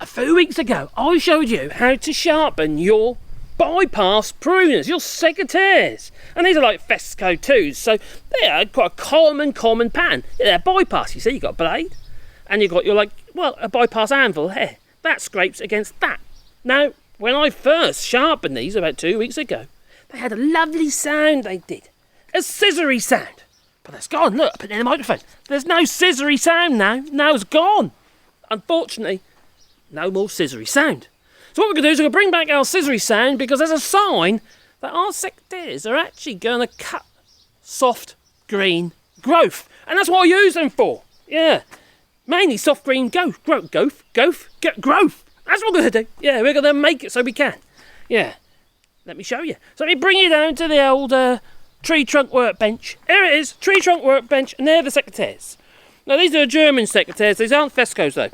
few weeks ago, I showed you how to sharpen your bypass pruners, your secateurs. And these are like Secateurs, so they are quite a common pattern. They're bypass, you see, you've got a blade, and you've got your, a bypass anvil here. That scrapes against that. Now, when I first sharpened these about 2 weeks ago, they had a lovely sound, they did. A scissory sound. But that's gone. Look, I put it in the microphone. There's no scissory sound now. Now it's gone. Unfortunately, no more scissory sound. So what we're going to do is we're going to bring back our scissory sound, because there's a sign that our secateurs are actually going to cut soft green growth. And that's what I use them for. Yeah. Mainly soft green growth. That's what we're going to do. Yeah, we're going to make it so we can. Yeah. Let me show you. So let me bring you down to the old tree trunk workbench. Here it is, tree trunk workbench, and they're the secateurs. Now these are German secateurs. These aren't Fesco's though.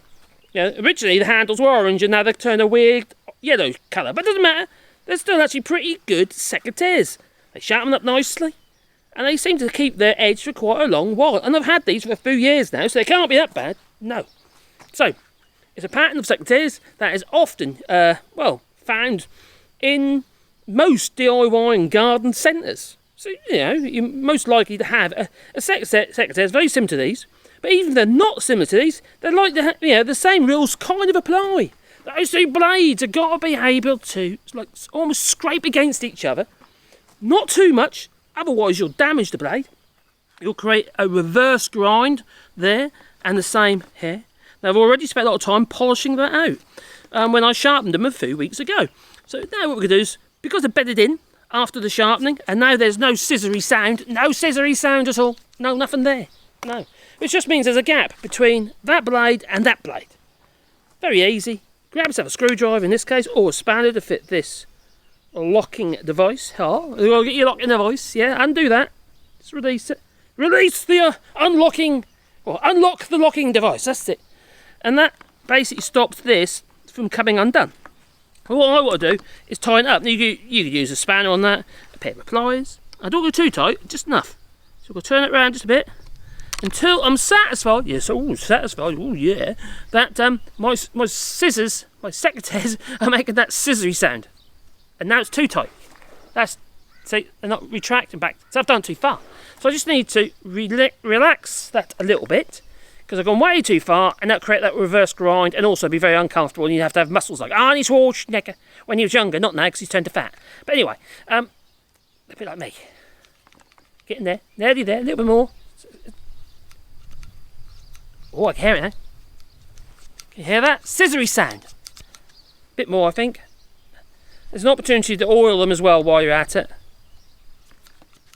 Yeah, originally the handles were orange, and now they've turned a weird yellow colour. But it doesn't matter. They're still actually pretty good secateurs. They sharpen up nicely, and they seem to keep their edge for quite a long while. And I've had these for a few years now, so they can't be that bad. No. So it's a pattern of secateurs that is often, found in most DIY and garden centres. So, you're most likely to have a secateurs very similar to these. But even if they're not similar to these, they're like the same rules kind of apply. Those two blades have got to be able to almost scrape against each other. Not too much, otherwise you'll damage the blade. You'll create a reverse grind there, and the same here. Now I've already spent a lot of time polishing that out when I sharpened them a few weeks ago. So now what we're going to do is, because they're bedded in after the sharpening, and now there's no scissory sound at all. No, nothing there. No. Which just means there's a gap between that blade and that blade. Very easy. Grab yourself a screwdriver in this case, or a spanner to fit this locking device. Oh, you'll get your locking device, yeah, undo that. Just release it. Release the unlock the locking device, that's it. And that basically stops this from coming undone. What I want to do is tighten it up. You could use a spanner on that, a pair of pliers. I don't go too tight, just enough. So we'll turn it around just a bit until I'm satisfied. Yes, satisfied. Oh yeah, that my scissors, my secateurs are making that scissory sound. And now it's too tight. They're not retracting back. So I've done too far. So I just need to relax that a little bit, because I've gone way too far, and that'll create that reverse grind and also be very uncomfortable, and you have to have muscles like Arnie Schwarzenegger when he was younger, not now because he's turned to fat. But anyway, a bit like me. Getting there, nearly there, a little bit more. Oh, I can hear it now. Can you hear that? Scissory sound. Bit more, I think. There's an opportunity to oil them as well while you're at it.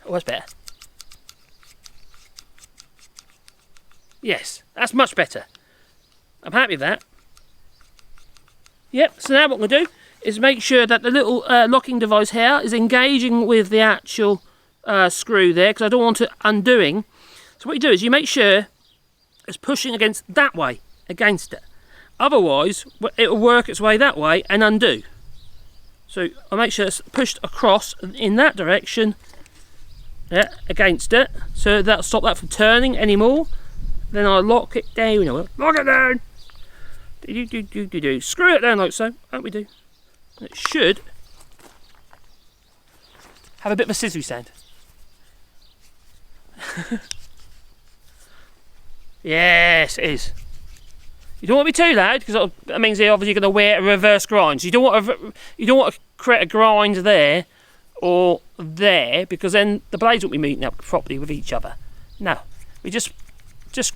Oh, that's better. Yes, that's much better. I'm happy with that. Yep, so now what I'm going to do is make sure that the little locking device here is engaging with the actual screw there, because I don't want it undoing. So what you do is you make sure it's pushing against that way, against it. Otherwise, it'll work its way that way and undo. So I'll make sure it's pushed across in that direction, yeah, against it, so that'll stop that from turning anymore. Then I'll lock it down. Lock it down. Screw it down like so. Don't we do? It should have a bit of a scissory sound. Yes, it is. You don't want to be too loud, because that means you're obviously going to wear a reverse grind. So you don't want to create a grind there or there, because then the blades won't be meeting up properly with each other. No, we just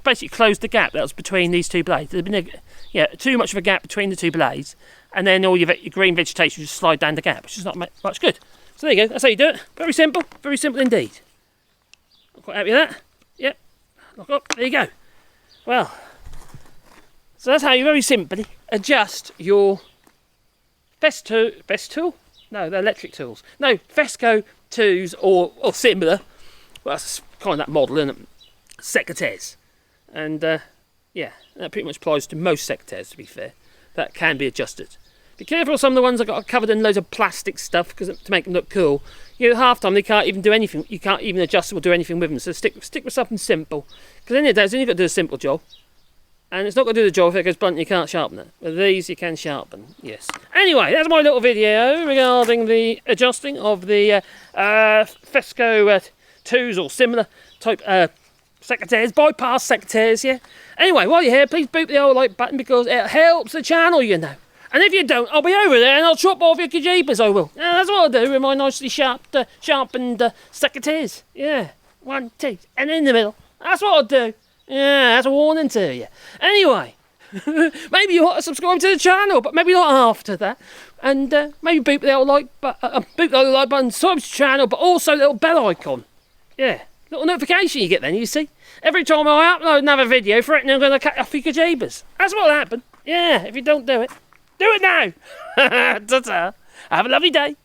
basically close the gap that was between these two blades. There's been too much of a gap between the two blades, and then all your green vegetation just slide down the gap, which is not much good. So there you go. That's how you do it. Very simple indeed. I'm quite happy with that. Yep. Lock up. There you go. Well, so that's how you very simply adjust your best tool? No, they're electric tools. No, Fesco 2s or similar. Well, that's kind of that model, isn't it? Secateurs. And that pretty much applies to most secateurs, to be fair. That can be adjusted. Be careful of some of the ones that got covered in loads of plastic stuff to make them look cool. Half the time they can't even do anything. You can't even adjust or do anything with them. So stick with something simple. Because at the end of the day, you've got to do a simple job. And it's not going to do the job if it goes blunt and you can't sharpen it. With these you can sharpen, yes. Anyway, that's my little video regarding the adjusting of the Fesco 2s or similar type secateurs, bypass secateurs, yeah. Anyway, while you're here, please boot the old like button because it helps the channel, you know. And if you don't, I'll be over there and I'll chop off your jeepers, I will. Yeah, that's what I'll do with my nicely sharpened secateurs. Yeah, 1, 2, and in the middle. That's what I'll do. Yeah, that's a warning to you. Anyway, maybe you want to subscribe to the channel, but maybe not after that. And maybe boot the old like button, subscribe to the channel, but also the little bell icon. Yeah, little notification you get then, you see. Every time I upload another video, threatening I'm going to cut off your jeepers. That's what'll happen. Yeah, if you don't do it. Do it now! Ta-ta. Have a lovely day.